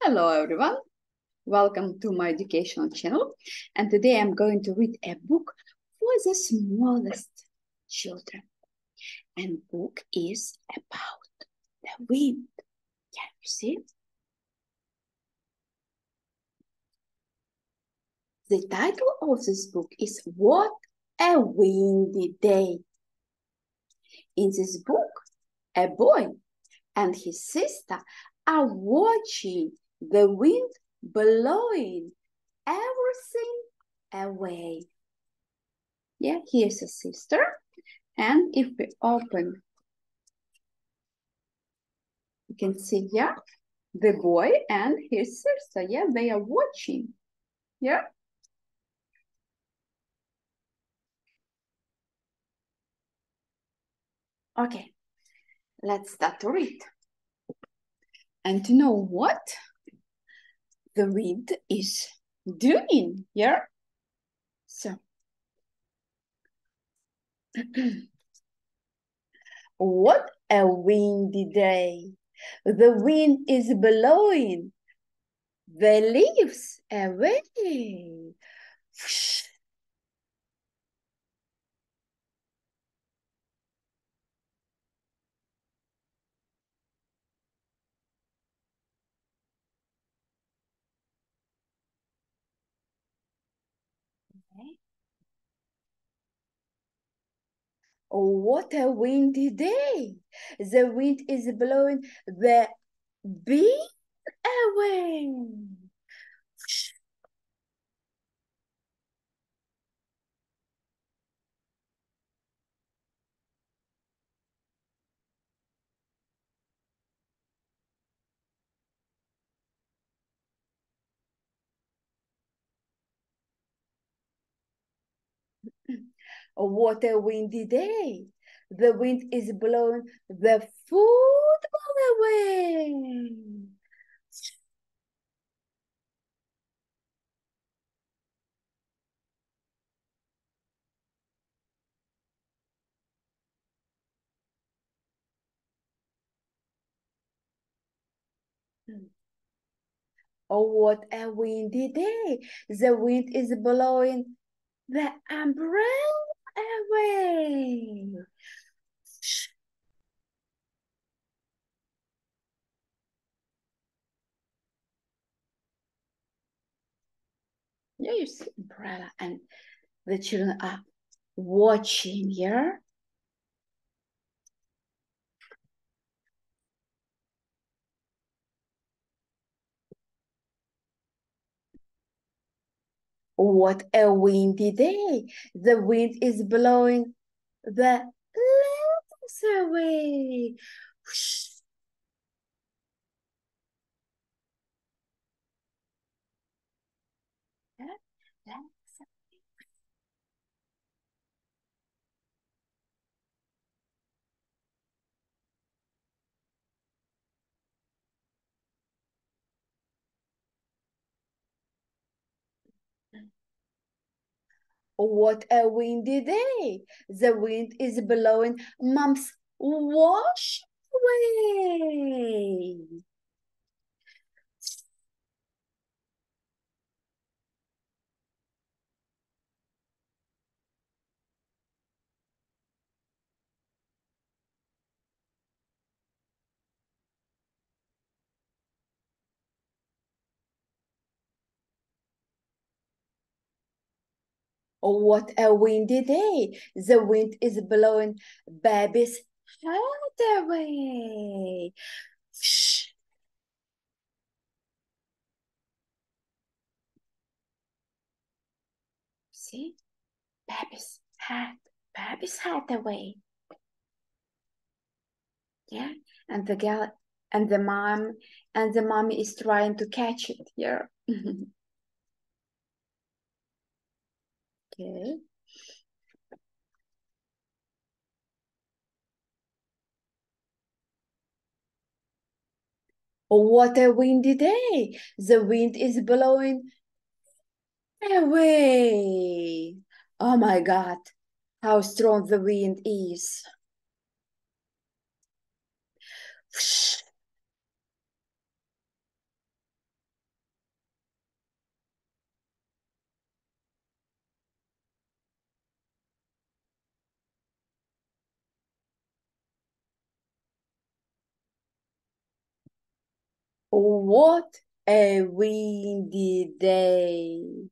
Hello everyone, welcome to my educational channel, and today I'm going to read a book for the smallest children, and book is about the wind. Can you see? The title of this book is What a Windy Day. In this book, a boy and his sister are watching the wind blowing everything away. Yeah, here's a sister. And if we open, you can see, yeah, the boy and his sister, yeah, they are watching, yeah. Okay, let's start to read. And to know what the wind is doing, yeah. So, what a windy day. The wind is blowing the leaves away. Okay. Oh, what a windy day. The wind is blowing the bee away. Oh, what a windy day. The wind is blowing the football away. Oh, what a windy day. The wind is blowing the umbrella away. Yeah, you see umbrella, and the children are watching here. What a windy day. The wind is blowing the leaves away. Whoosh. Yeah, that's- What a windy day. The wind is blowing Mom's wash away. What a windy day. The wind is blowing baby's head away. Whoosh. See? Baby's hat away. Yeah, and the girl and the mommy is trying to catch it here. Okay. Oh, what a windy day. The wind is blowing away. Oh my God, how strong the wind is. What a windy day.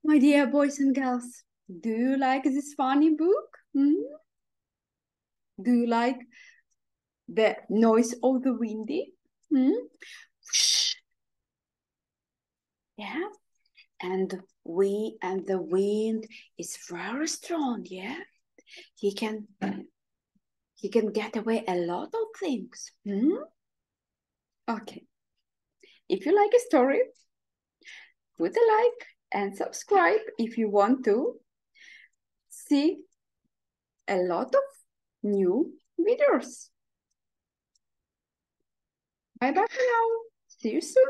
My dear boys and girls, do you like this funny book? Do you like the noise of the windy? Whoosh. Yeah, and the wind is very strong. Yeah, he can get away a lot of things. Okay, if you like a story, put a like and subscribe if you want to see a lot of new videos. Bye bye for now. See you soon.